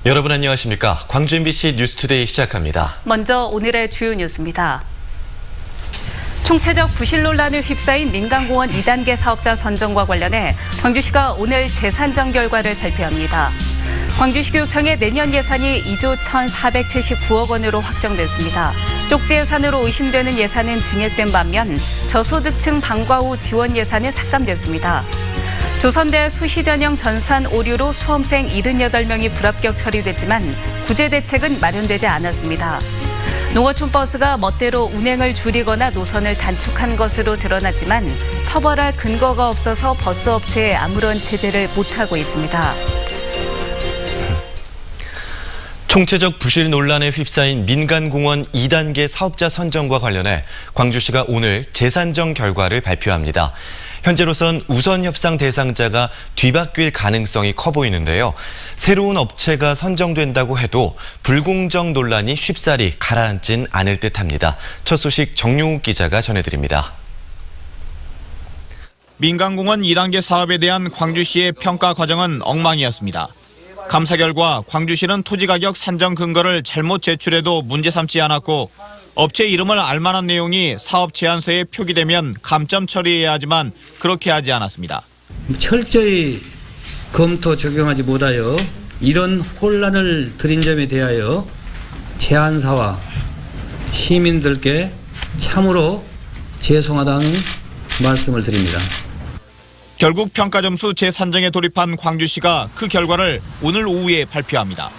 여러분 안녕하십니까? 광주 MBC 뉴스투데이 시작합니다. 먼저 오늘의 주요 뉴스입니다. 총체적 부실 논란을 휩싸인 민간공원 2단계 사업자 선정과 관련해 광주시가 오늘 재산정 결과를 발표합니다. 광주시교육청의 내년 예산이 2조 1,479억 원으로 확정됐습니다. 쪽지 예산으로 의심되는 예산은 증액된 반면 저소득층 방과 후 지원 예산은 삭감됐습니다. 조선대 수시전형 전산 오류로 수험생 78명이 불합격 처리됐지만 구제 대책은 마련되지 않았습니다. 농어촌 버스가 멋대로 운행을 줄이거나 노선을 단축한 것으로 드러났지만 처벌할 근거가 없어서 버스업체에 아무런 제재를 못하고 있습니다. 총체적 부실 논란에 휩싸인 민간공원 2단계 사업자 선정과 관련해 광주시가 오늘 재산정 결과를 발표합니다. 현재로선 우선 협상 대상자가 뒤바뀔 가능성이 커 보이는데요. 새로운 업체가 선정된다고 해도 불공정 논란이 쉽사리 가라앉진 않을 듯합니다. 첫 소식 정용욱 기자가 전해드립니다. 민간공원 2단계 사업에 대한 광주시의 평가 과정은 엉망이었습니다. 감사 결과 광주시는 토지가격 산정 근거를 잘못 제출해도 문제 삼지 않았고 업체 이름을 알만한 내용이 사업 제안서에 표기되면 감점 처리해야 하지만 그렇게 하지 않았습니다. 철저히 검토 적용하지 못하여 이런 혼란을 드린 점에 대하여 제안사와 시민들께 참으로 죄송하다는 말씀을 드립니다. 결국 평가 점수 재산정에 돌입한 광주시가 그 결과를 오늘 오후에 발표합니다.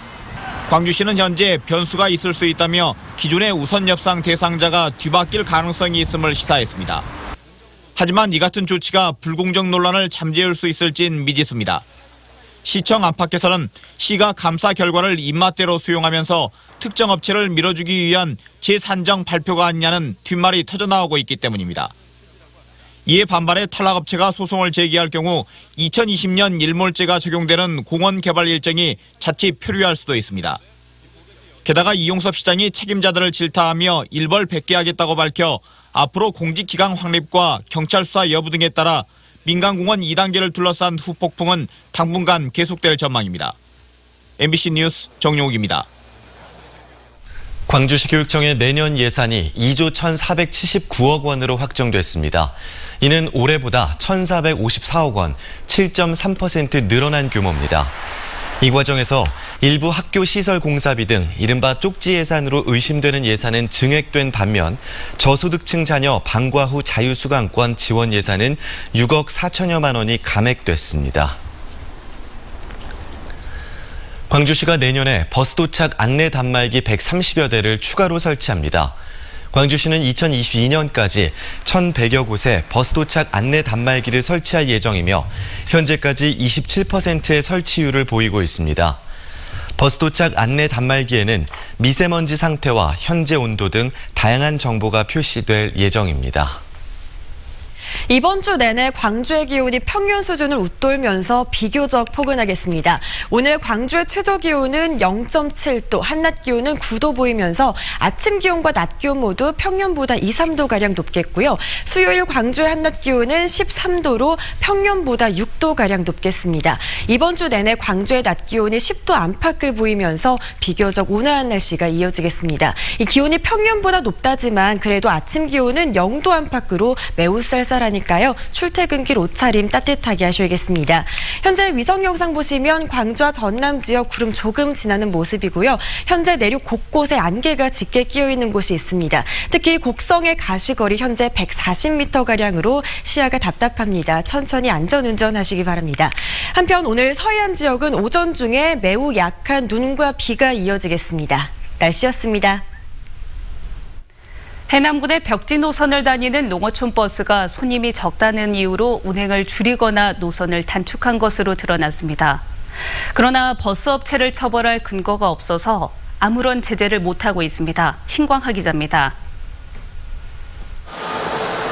광주시는 현재 변수가 있을 수 있다며 기존의 우선 협상 대상자가 뒤바뀔 가능성이 있음을 시사했습니다. 하지만 이 같은 조치가 불공정 논란을 잠재울 수 있을진 미지수입니다. 시청 안팎에서는 시가 감사 결과를 입맛대로 수용하면서 특정 업체를 밀어주기 위한 재산정 발표가 아니냐는 뒷말이 터져나오고 있기 때문입니다. 이에 반발해 탈락업체가 소송을 제기할 경우 2020년 일몰제가 적용되는 공원 개발 일정이 자칫 표류할 수도 있습니다. 게다가 이용섭 시장이 책임자들을 질타하며 일벌백계하겠다고 밝혀 앞으로 공직기강 확립과 경찰 수사 여부 등에 따라 민간공원 2단계를 둘러싼 후폭풍은 당분간 계속될 전망입니다. MBC 뉴스 정용욱입니다. 광주시 교육청의 내년 예산이 2조 1,479억 원으로 확정됐습니다. 이는 올해보다 1,454억 원, 7.3% 늘어난 규모입니다. 이 과정에서 일부 학교 시설 공사비 등 이른바 쪽지 예산으로 의심되는 예산은 증액된 반면 저소득층 자녀 방과 후 자유수강권 지원 예산은 6억 4천여만 원이 감액됐습니다. 광주시가 내년에 버스 도착 안내 단말기 130여 대를 추가로 설치합니다. 광주시는 2022년까지 1,100여 곳에 버스 도착 안내 단말기를 설치할 예정이며 현재까지 27%의 설치율을 보이고 있습니다. 버스 도착 안내 단말기에는 미세먼지 상태와 현재 온도 등 다양한 정보가 표시될 예정입니다. 이번 주 내내 광주의 기온이 평년 수준을 웃돌면서 비교적 포근하겠습니다. 오늘 광주의 최저 기온은 0.7도, 한낮 기온은 9도 보이면서 아침 기온과 낮 기온 모두 평년보다 2, 3도가량 높겠고요. 수요일 광주의 한낮 기온은 13도로 평년보다 6도가량 높겠습니다. 이번 주 내내 광주의 낮 기온이 10도 안팎을 보이면서 비교적 온화한 날씨가 이어지겠습니다. 이 기온이 평년보다 높다지만 그래도 아침 기온은 0도 안팎으로 매우 쌀쌀하니까요. 출퇴근길 옷차림 따뜻하게 하셔야겠습니다. 현재 위성 영상 보시면 광주와 전남 지역 구름 조금 지나는 모습이고요. 현재 내륙 곳곳에 안개가 짙게 끼어 있는 곳이 있습니다. 특히 곡성의 가시거리 현재 140m가량으로 시야가 답답합니다. 천천히 안전운전 하시기 바랍니다. 한편 오늘 서해안 지역은 오전 중에 매우 약한 눈과 비가 이어지겠습니다. 날씨였습니다. 해남군의 벽지 노선을 다니는 농어촌 버스가 손님이 적다는 이유로 운행을 줄이거나 노선을 단축한 것으로 드러났습니다. 그러나 버스 업체를 처벌할 근거가 없어서 아무런 제재를 못하고 있습니다. 신광하 기자입니다.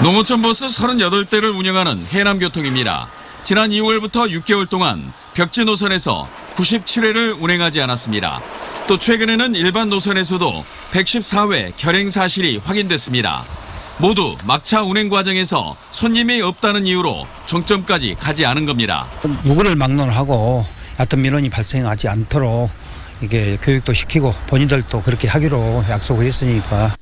농어촌 버스 38대를 운영하는 해남교통입니다. 지난 2월부터 6개월 동안 벽지 노선에서 97회를 운행하지 않았습니다. 또 최근에는 일반 노선에서도 114회 결행 사실이 확인됐습니다. 모두 막차 운행 과정에서 손님이 없다는 이유로 종점까지 가지 않은 겁니다. 누구를 막론하고 어떤 민원이 발생하지 않도록 이게 교육도 시키고 본인들도 그렇게 하기로 약속을 했으니까.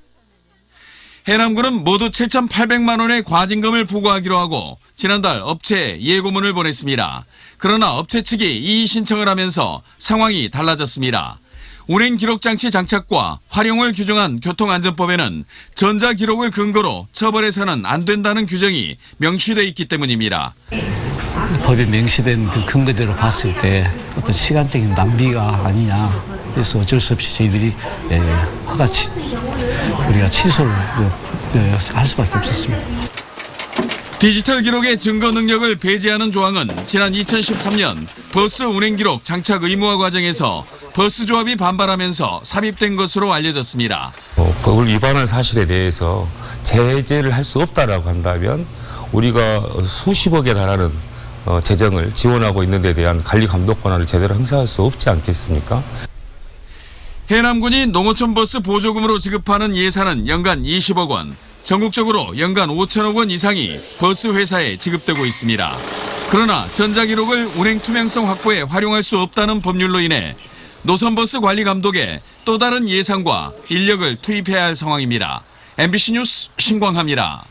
해남군은 모두 7,800만 원의 과징금을 부과하기로 하고 지난달 업체에 예고문을 보냈습니다. 그러나 업체 측이 이의 신청을 하면서 상황이 달라졌습니다. 운행 기록 장치 장착과 활용을 규정한 교통안전법에는 전자기록을 근거로 처벌해서는 안 된다는 규정이 명시돼 있기 때문입니다. 법에 명시된 그 근거대로 봤을 때 어떤 시간적인 낭비가 아니냐. 그래서 어쩔 수 없이 저희들이 우리가 취소를 할 수밖에 없었습니다. 디지털 기록의 증거 능력을 배제하는 조항은 지난 2013년 버스 운행 기록 장착 의무화 과정에서 버스 조합이 반발하면서 삽입된 것으로 알려졌습니다. 법을 위반한 사실에 대해서 제재를 할 수 없다라고 한다면 우리가 수십억에 달하는 재정을 지원하고 있는 데 대한 관리 감독 권한을 제대로 행사할 수 없지 않겠습니까? 해남군이 농어촌 버스 보조금으로 지급하는 예산은 연간 20억 원, 전국적으로 연간 5천억 원 이상이 버스 회사에 지급되고 있습니다. 그러나 전자기록을 운행 투명성 확보에 활용할 수 없다는 법률로 인해 노선버스 관리 감독에 또 다른 예산과 인력을 투입해야 할 상황입니다. MBC 뉴스 신광하입니다.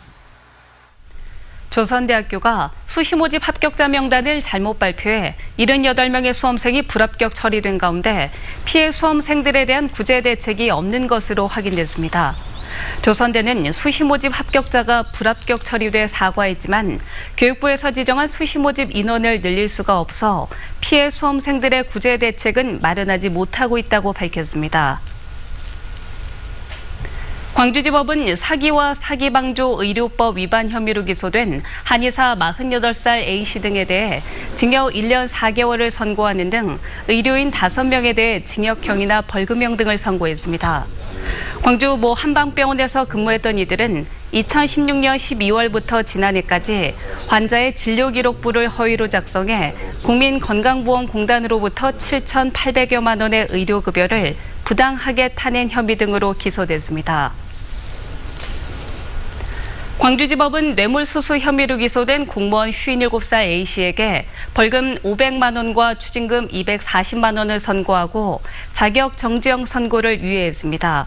조선대학교가 수시 모집 합격자 명단을 잘못 발표해 78명의 수험생이 불합격 처리된 가운데 피해 수험생들에 대한 구제 대책이 없는 것으로 확인됐습니다. 조선대는 수시 모집 합격자가 불합격 처리돼 사과했지만 교육부에서 지정한 수시 모집 인원을 늘릴 수가 없어 피해 수험생들의 구제 대책은 마련하지 못하고 있다고 밝혔습니다. 광주지법은 사기와 사기방조 의료법 위반 혐의로 기소된 한의사 48살 A씨 등에 대해 징역 1년 4개월을 선고하는 등 의료인 5명에 대해 징역형이나 벌금형 등을 선고했습니다. 광주 모 한방병원에서 근무했던 이들은 2016년 12월부터 지난해까지 환자의 진료기록부를 허위로 작성해 국민건강보험공단으로부터 7,800여만 원의 의료급여를 부당하게 타낸 혐의 등으로 기소됐습니다. 광주지법은 뇌물수수 혐의로 기소된 공무원 57살 A씨에게 벌금 500만 원과 추징금 240만 원을 선고하고 자격 정지형 선고를 유예했습니다.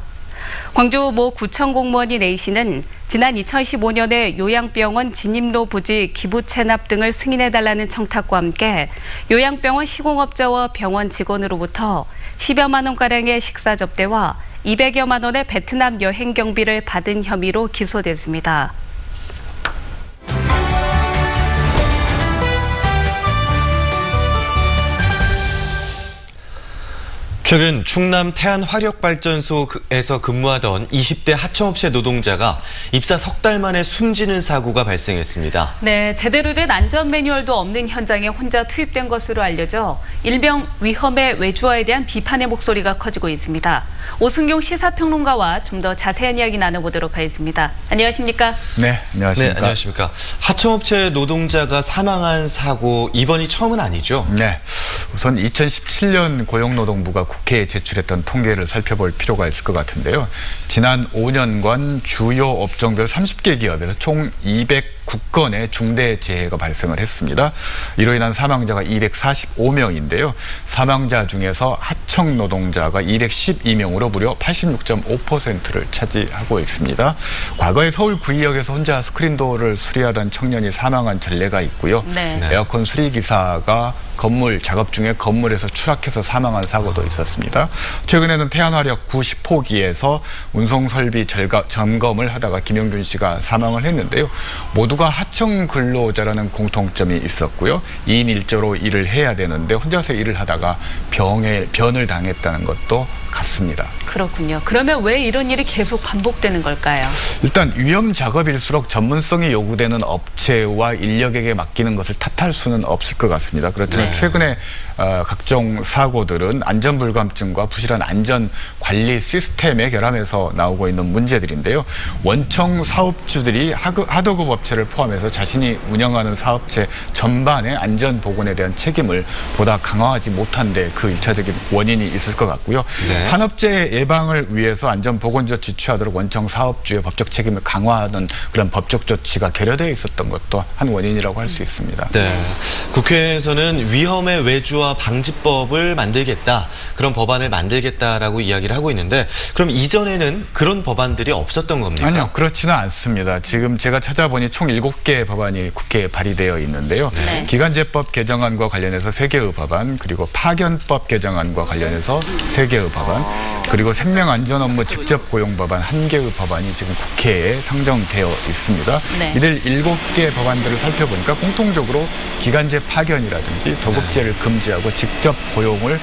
광주 모 구청 공무원인 A씨는 지난 2015년에 요양병원 진입로 부지 기부 체납 등을 승인해달라는 청탁과 함께 요양병원 시공업자와 병원 직원으로부터 10여만 원가량의 식사 접대와 200여만 원의 베트남 여행 경비를 받은 혐의로 기소됐습니다. 최근 충남 태안화력발전소에서 근무하던 20대 하청업체 노동자가 입사 석 달 만에 숨지는 사고가 발생했습니다. 네, 제대로 된 안전 매뉴얼도 없는 현장에 혼자 투입된 것으로 알려져 일명 위험의 외주화에 대한 비판의 목소리가 커지고 있습니다. 오승용 시사평론가와 좀 더 자세한 이야기 나눠보도록 하겠습니다. 안녕하십니까? 네, 안녕하십니까? 네, 안녕하십니까? 하청업체 노동자가 사망한 사고 이번이 처음은 아니죠? 네, 우선 2017년 고용노동부가 국회에 제출했던 통계를 살펴볼 필요가 있을 것 같은데요. 지난 5년간 주요 업종별 30개 기업에서 총 209건의 중대 재해가 발생을 했습니다. 이로 인한 사망자가 245명인데요. 사망자 중에서 하청 노동자가 212명으로 무려 86.5%를 차지하고 있습니다. 과거에 서울 구의역에서 혼자 스크린도어를 수리하던 청년이 사망한 전례가 있고요. 네. 에어컨 수리기사가 건물 작업 중에 건물에서 추락해서 사망한 사고도 있었습니다. 최근에는 태안화력 90호기에서 운송설비 점검을 하다가 김영균 씨가 사망을 했는데요. 모두가 하청 근로자라는 공통점이 있었고요. 2인 1조로 일을 해야 되는데 혼자서 일을 하다가 변을 당했다는 것도 같습니다. 그렇군요. 그러면 왜 이런 일이 계속 반복되는 걸까요? 일단 위험 작업일수록 전문성이 요구되는 업체와 인력에게 맡기는 것을 탓할 수는 없을 것 같습니다. 그렇지만 네. 최근에 각종 사고들은 안전불감증과 부실한 안전관리 시스템에 결함해서 나오고 있는 문제들인데요. 원청 사업주들이 하도급 업체를 포함해서 자신이 운영하는 사업체 전반의 안전보건에 대한 책임을 보다 강화하지 못한 데 그 1차적인 원인이 있을 것 같고요. 네. 네. 산업재해 예방을 위해서 안전보건조치 취하도록 원청 사업주의 법적 책임을 강화하는 그런 법적 조치가 결여되어 있었던 것도 한 원인이라고 할 수 있습니다. 네. 국회에서는 위험의 외주화 방지법을 만들겠다, 그런 법안을 만들겠다라고 이야기를 하고 있는데, 그럼 이전에는 그런 법안들이 없었던 겁니까? 아니요, 그렇지는 않습니다. 지금 제가 찾아보니 총 7개의 법안이 국회에 발의되어 있는데요. 네. 기간제법 개정안과 관련해서 3개의 법안, 그리고 파견법 개정안과 관련해서 3개의 법안, 그리고 생명안전업무 직접고용 법안 1개의 법안이 지금 국회에 상정되어 있습니다. 네. 이들 7개 법안들을 살펴보니까 공통적으로 기간제 파견이라든지 도급제를 금지하고 직접 고용을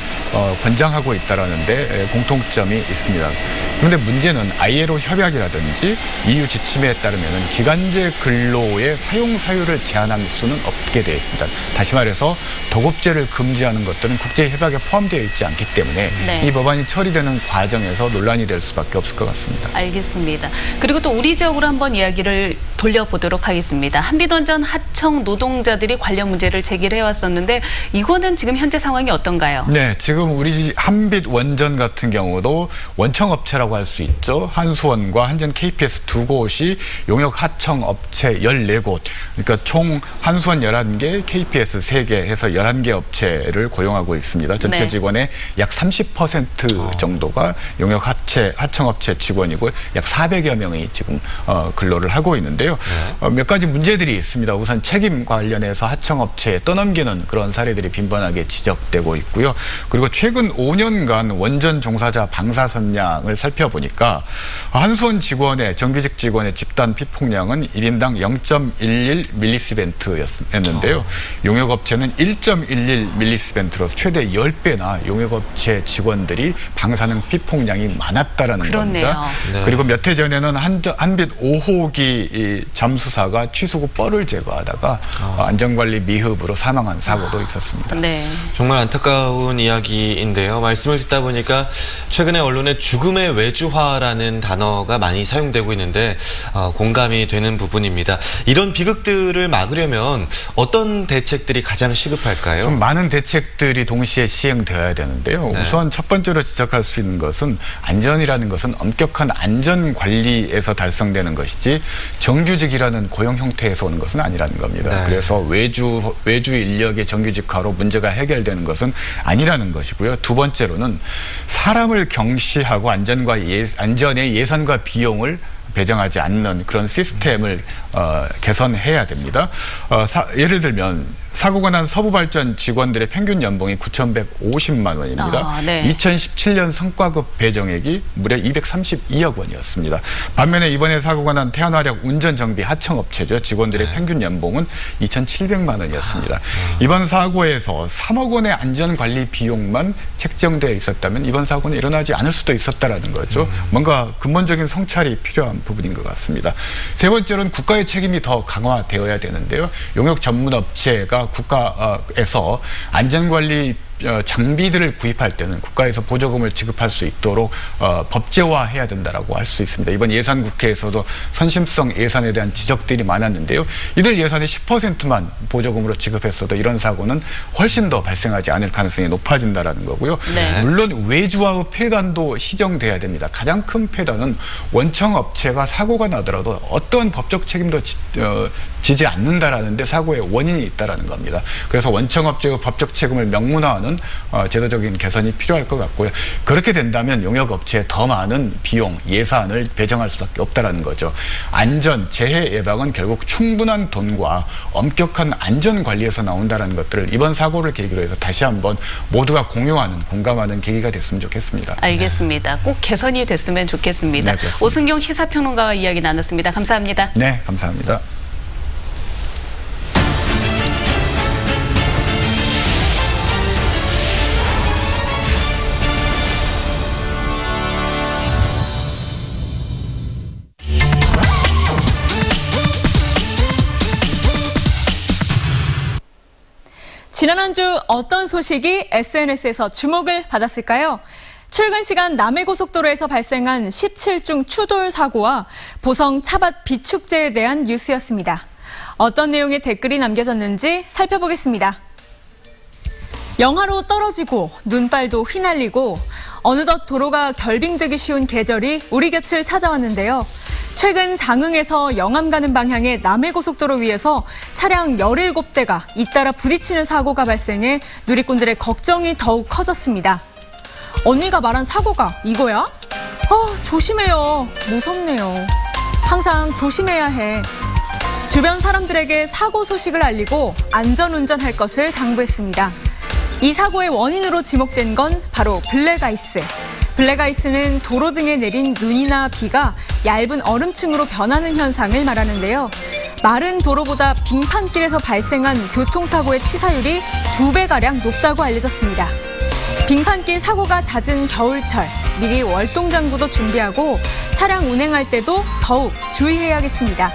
권장하고 있다는 데 공통점이 있습니다. 그런데 문제는 ILO 협약이라든지 EU 지침에 따르면 기간제 근로의 사용 사유를 제한할 수는 없게 되어 있습니다. 다시 말해서 도급제를 금지하는 것들은 국제협약에 포함되어 있지 않기 때문에 네. 이 법안이 처리되는 과정에서 논란이 될 수밖에 없을 것 같습니다. 알겠습니다. 그리고 또 우리 지역으로 한번 이야기를 돌려보도록 하겠습니다. 한빛원전 하청 노동자들이 관련 문제를 제기를 해왔었는데 이거는 지금 현재 상황이 어떤가요? 네, 지금 우리 한빛원전 같은 경우도 원청업체라고 할 수 있죠. 한수원과 한전 KPS 두 곳이 용역 하청업체 14곳, 그러니까 총 한수원 11개, KPS 3개 해서 11개 업체를 고용하고 있습니다. 전체 네. 직원의 약 30% 정도가 용역 하청업체 직원이고 약 400여 명이 지금 근로를 하고 있는데요. 몇 가지 문제들이 있습니다. 우선 책임 관련해서 하청업체에 떠넘기는 그런 사례들이 빈번하게 지적되고 있고요. 그리고 최근 5년간 원전 종사자 방사선량을 살펴보니까 한수원 직원의 정규직 직원의 집단 피폭량은 1인당 0.11mS였는데요. 용역업체는 1.11mS로 최대 10배나 용역업체 직원들이 방사능 피폭량이 많았다라는 겁니다. 네. 그리고 몇 해 전에는 한빛 5호기 잠수사가 취수 후 뻘을 제거하다가 안전관리 미흡으로 사망한 사고도 있었습니다. 네. 정말 안타까운 이야기인데요. 말씀을 듣다 보니까 최근에 언론에 죽음의 외주화라는 단어가 많이 사용되고 있는데 공감이 되는 부분입니다. 이런 비극들을 막으려면 어떤 대책들이 가장 시급할까요? 좀 많은 대책들이 동시에 시행되어야 되는데요. 네. 우선 첫 번째로 지적할 수 있는 것은 안전이라는 것은 엄격한 안전관리에서 달성되는 것이지 정규직이라는 고용 형태에서 오는 것은 아니라는 겁니다. 네. 그래서 외주 인력의 정규직화로 문제가 해결되는 것은 아니라는 것이고요. 두 번째로는 사람을 경시하고 안전의 예산과 비용을 배정하지 않는 그런 시스템을 개선해야 됩니다. 예를 들면 사고가 난 서부발전 직원들의 평균 연봉이 9,150만 원입니다. 네. 2017년 성과급 배정액이 무려 232억 원이었습니다. 반면에 이번에 사고가 난 태안화력 운전정비 하청업체죠. 직원들의 평균 연봉은 2,700만 원이었습니다. 이번 사고에서 3억 원의 안전관리 비용만 책정되어 있었다면 이번 사고는 일어나지 않을 수도 있었다라는 거죠. 뭔가 근본적인 성찰이 필요한 부분인 것 같습니다. 세 번째로는 국가의 책임이 더 강화되어야 되는데요. 용역 전문업체가 국가에서 안전관리 장비들을 구입할 때는 국가에서 보조금을 지급할 수 있도록 법제화해야 된다라고 할 수 있습니다. 이번 예산국회에서도 선심성 예산에 대한 지적들이 많았는데요. 이들 예산의 10%만 보조금으로 지급했어도 이런 사고는 훨씬 더 발생하지 않을 가능성이 높아진다라는 거고요. 네. 물론 외주화의 폐단도 시정돼야 됩니다. 가장 큰 폐단은 원청업체가 사고가 나더라도 어떠한 법적 책임도 지지 않는다라는 데 사고의 원인이 있다라는 겁니다. 그래서 원청업체의 법적 책임을 명문화하는 제도적인 개선이 필요할 것 같고요. 그렇게 된다면 용역업체에 더 많은 비용, 예산을 배정할 수밖에 없다라는 거죠. 안전, 재해 예방은 결국 충분한 돈과 엄격한 안전 관리에서 나온다는 것들을 이번 사고를 계기로 해서 다시 한번 모두가 공유하는, 공감하는 계기가 됐으면 좋겠습니다. 알겠습니다. 꼭 개선이 됐으면 좋겠습니다. 네, 오승경 시사평론가와 이야기 나눴습니다. 감사합니다. 네, 감사합니다. 지난 한 주 어떤 소식이 SNS에서 주목을 받았을까요? 출근 시간 남해고속도로에서 발생한 17중 추돌 사고와 보성 차밭 비축제에 대한 뉴스였습니다. 어떤 내용의 댓글이 남겨졌는지 살펴보겠습니다. 영하로 떨어지고 눈발도 휘날리고 어느덧 도로가 결빙되기 쉬운 계절이 우리 곁을 찾아왔는데요. 최근 장흥에서 영암 가는 방향의 남해고속도로 위에서 차량 17대가 잇따라 부딪히는 사고가 발생해 누리꾼들의 걱정이 더욱 커졌습니다. 언니가 말한 사고가 이거야? 조심해요. 무섭네요. 항상 조심해야 해. 주변 사람들에게 사고 소식을 알리고 안전운전할 것을 당부했습니다. 이 사고의 원인으로 지목된 건 바로 블랙아이스. 블랙아이스는 도로 등에 내린 눈이나 비가 얇은 얼음층으로 변하는 현상을 말하는데요. 마른 도로보다 빙판길에서 발생한 교통사고의 치사율이 2배가량 높다고 알려졌습니다. 빙판길 사고가 잦은 겨울철, 미리 월동장구도 준비하고 차량 운행할 때도 더욱 주의해야겠습니다.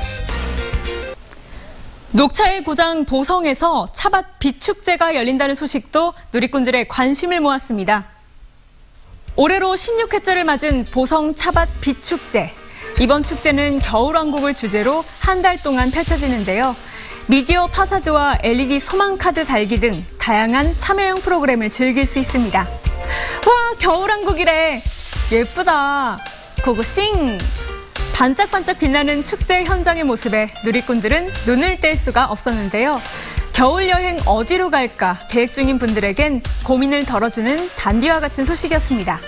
녹차의 고장 보성에서 차밭 비축제가 열린다는 소식도 누리꾼들의 관심을 모았습니다. 올해로 16회째를 맞은 보성 차밭 비축제. 이번 축제는 겨울왕국을 주제로 한 달 동안 펼쳐지는데요. 미디어 파사드와 LED 소망카드 달기 등 다양한 참여형 프로그램을 즐길 수 있습니다. 와, 겨울왕국이래. 예쁘다. 고고싱. 반짝반짝 빛나는 축제 현장의 모습에 누리꾼들은 눈을 뗄 수가 없었는데요. 겨울 여행 어디로 갈까 계획 중인 분들에겐 고민을 덜어주는 단비와 같은 소식이었습니다.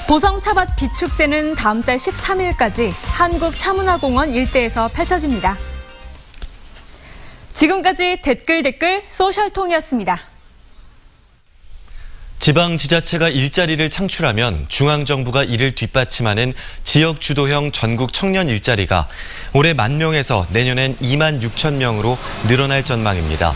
보성 차밭 비축제는 다음 달 13일까지 한국차문화공원 일대에서 펼쳐집니다. 지금까지 댓글 소셜통이었습니다. 지방지자체가 일자리를 창출하면 중앙정부가 이를 뒷받침하는 지역 주도형 전국 청년 일자리가 올해 10,000명에서 내년엔 26,000명으로 늘어날 전망입니다.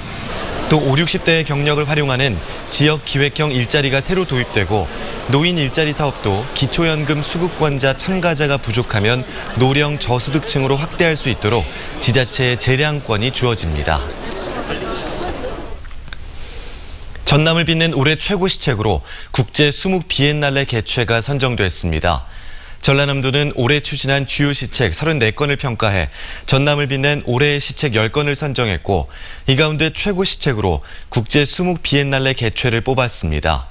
또 5, 60대의 경력을 활용하는 지역 기획형 일자리가 새로 도입되고 노인 일자리 사업도 기초연금 수급권자 참가자가 부족하면 노령 저소득층으로 확대할 수 있도록 지자체에 재량권이 주어집니다. 전남을 빛낸 올해 최고 시책으로 국제 수묵 비엔날레 개최가 선정됐습니다. 전라남도는 올해 추진한 주요 시책 34건을 평가해 전남을 빛낸 올해의 시책 10건을 선정했고 이 가운데 최고 시책으로 국제 수묵 비엔날레 개최를 뽑았습니다.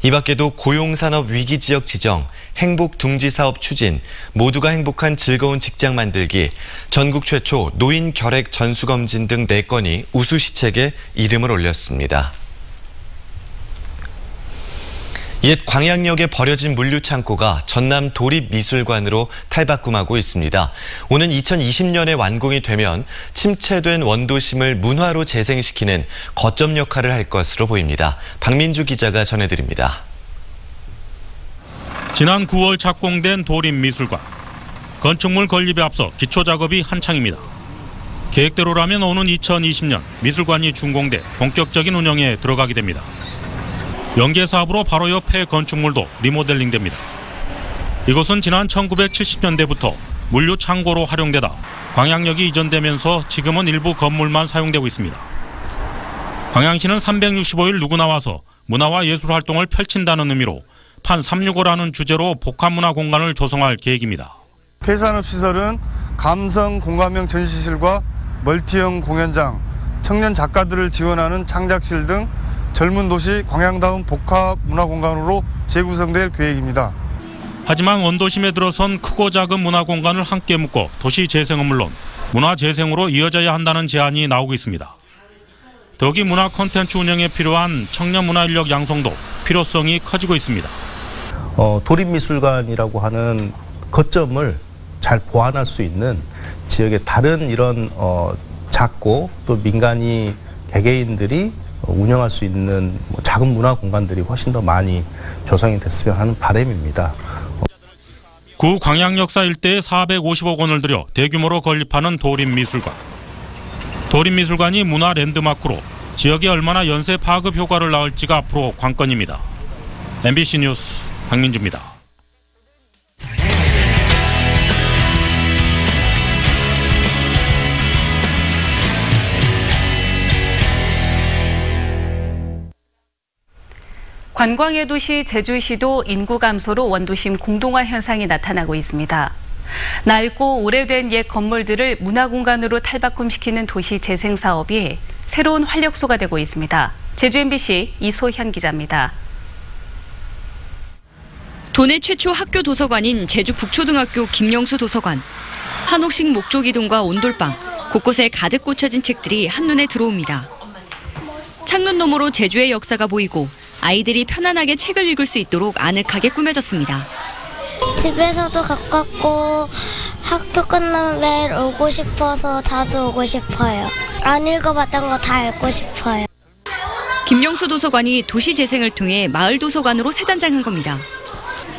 이 밖에도 고용산업 위기지역 지정, 행복둥지사업 추진, 모두가 행복한 즐거운 직장 만들기, 전국 최초 노인 결핵 전수검진 등 4건이 우수 시책에 이름을 올렸습니다. 옛 광양역에 버려진 물류창고가 전남 도립미술관으로 탈바꿈하고 있습니다. 오는 2020년에 완공이 되면 침체된 원도심을 문화로 재생시키는 거점 역할을 할 것으로 보입니다. 박민주 기자가 전해드립니다. 지난 9월 착공된 도립미술관. 건축물 건립에 앞서 기초작업이 한창입니다. 계획대로라면 오는 2020년 미술관이 준공돼 본격적인 운영에 들어가게 됩니다. 연계 사업으로 바로 옆에 건축물도 리모델링됩니다. 이곳은 지난 1970년대부터 물류 창고로 활용되다 광양역이 이전되면서 지금은 일부 건물만 사용되고 있습니다. 광양시는 365일 누구나 와서 문화와 예술 활동을 펼친다는 의미로 판 365라는 주제로 복합문화 공간을 조성할 계획입니다. 폐산업시설은 감성 공감형 전시실과 멀티형 공연장, 청년 작가들을 지원하는 창작실 등 젊은 도시 광양다운 복합문화공간으로 재구성될 계획입니다. 하지만 원도심에 들어선 크고 작은 문화공간을 함께 묶어 도시 재생은 물론 문화재생으로 이어져야 한다는 제안이 나오고 있습니다. 더욱이 문화 콘텐츠 운영에 필요한 청년 문화 인력 양성도 필요성이 커지고 있습니다. 도립미술관이라고 하는 거점을 잘 보완할 수 있는 지역의 다른 이런 작고 또 민간이 개개인들이 운영할 수 있는 작은 문화 공간들이 훨씬 더 많이 조성이 됐으면 하는 바람입니다. 구 광양역사 일대에 450억 원을 들여 대규모로 건립하는 도립미술관. 도립미술관이 문화 랜드마크로 지역에 얼마나 연쇄 파급 효과를 낳을지가 앞으로 관건입니다. MBC 뉴스 박민주입니다. 관광의 도시 제주시도 인구 감소로 원도심 공동화 현상이 나타나고 있습니다. 낡고 오래된 옛 건물들을 문화공간으로 탈바꿈시키는 도시 재생 사업이 새로운 활력소가 되고 있습니다. 제주 MBC 이소현 기자입니다. 도내 최초 학교 도서관인 제주 북초등학교 김영수 도서관. 한옥식 목조기둥과 온돌방, 곳곳에 가득 꽂혀진 책들이 한눈에 들어옵니다. 창문 너머로 제주의 역사가 보이고 아이들이 편안하게 책을 읽을 수 있도록 아늑하게 꾸며졌습니다. 집에서도 가깝고 학교 끝나면 매일 오고 싶어서 자주 오고 싶어요. 안 읽어봤던 거 다 읽고 싶어요. 김영수 도서관이 도시재생을 통해 마을 도서관으로 새 단장한 겁니다.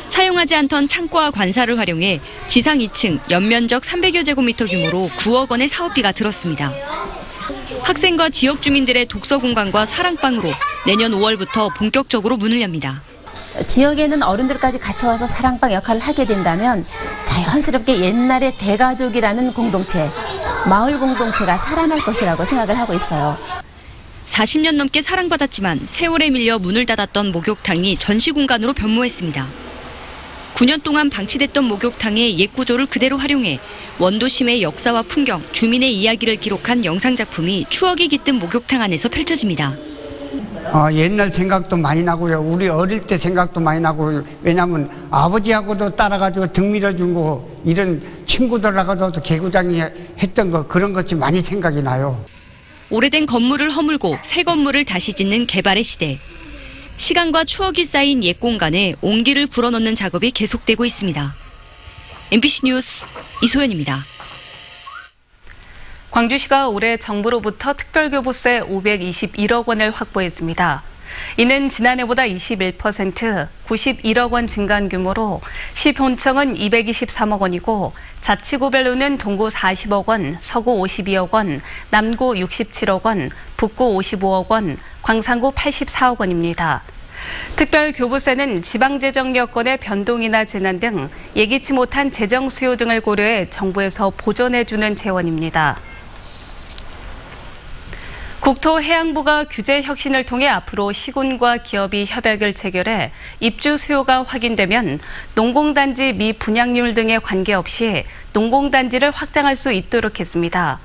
사용하지 않던 창고와 관사를 활용해 지상 2층 연면적 300여 제곱미터 규모로 9억 원의 사업비가 들었습니다. 학생과 지역 주민들의 독서 공간과 사랑방으로 내년 5월부터 본격적으로 문을 엽니다. 지역에는 어른들까지 같이 와서 사랑방 역할을 하게 된다면 자연스럽게 옛날의 대가족이라는 공동체, 마을 공동체가 살아날 것이라고 생각을 하고 있어요. 40년 넘게 사랑받았지만 세월에 밀려 문을 닫았던 목욕탕이 전시 공간으로 변모했습니다. 9년 동안 방치됐던 목욕탕의 옛 구조를 그대로 활용해 원도심의 역사와 풍경, 주민의 이야기를 기록한 영상작품이 추억이 깃든 목욕탕 안에서 펼쳐집니다. 옛날 생각도 많이 나고요. 우리 어릴 때 생각도 많이 나고, 왜냐하면 아버지하고도 따라가지고 등 밀어주고 이런 친구들하고도 개구장이 했던 거, 그런 것이 많이 생각이 나요. 오래된 건물을 허물고 새 건물을 다시 짓는 개발의 시대. 시간과 추억이 쌓인 옛 공간에 온기를 불어넣는 작업이 계속되고 있습니다. MBC 뉴스 이소연입니다. 광주시가 올해 정부로부터 특별교부세 521억 원을 확보했습니다. 이는 지난해보다 21%, 91억 원 증가한 규모로 시 본청은 223억 원이고 자치구별로는 동구 40억 원, 서구 52억 원, 남구 67억 원, 북구 55억 원, 광산구 84억 원입니다. 특별교부세는 지방재정 여건의 변동이나 재난 등 예기치 못한 재정 수요 등을 고려해 정부에서 보전해주는 재원입니다. 국토해양부가 규제 혁신을 통해 앞으로 시군과 기업이 협약을 체결해 입주 수요가 확인되면 농공단지 미분양률 등에 관계없이 농공단지를 확장할 수 있도록 했습니다.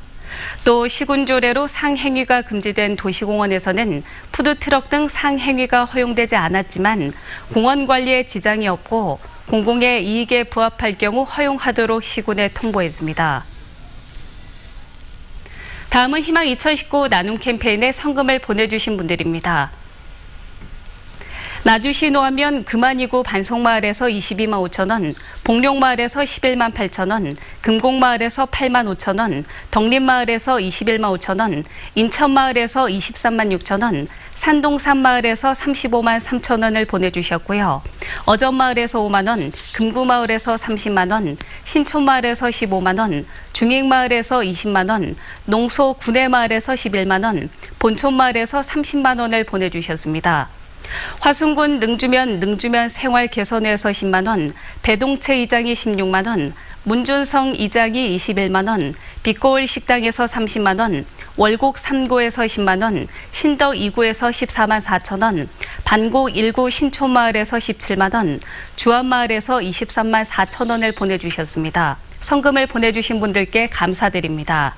또 시군조례로 상행위가 금지된 도시공원에서는 푸드트럭 등 상행위가 허용되지 않았지만 공원 관리에 지장이 없고 공공의 이익에 부합할 경우 허용하도록 시군에 통보했습니다. 다음은 희망 2019 나눔 캠페인에 성금을 보내주신 분들입니다. 나주시 노하면 금안이구 반송마을에서 22만 5천 원, 복룡마을에서 11만 8천 원, 금곡마을에서 8만 5천 원, 덕림마을에서 21만 5천 원, 인천마을에서 23만 6천 원, 산동산마을에서 35만 3천 원을 보내주셨고요. 어전마을에서 5만 원, 금구마을에서 30만 원, 신촌마을에서 15만 원, 중익마을에서 20만 원, 농소 구내마을에서 11만 원, 본촌마을에서 30만 원을 보내주셨습니다. 화순군 능주면 생활개선에서 10만 원, 배동채 이장이 16만 원, 문준성 이장이 21만 원, 빛고을 식당에서 30만 원, 월곡 3구에서 10만 원, 신덕 2구에서 14만 4천 원, 반곡 1구 신촌마을에서 17만 원, 주안마을에서 23만 4천 원을 보내주셨습니다. 성금을 보내주신 분들께 감사드립니다.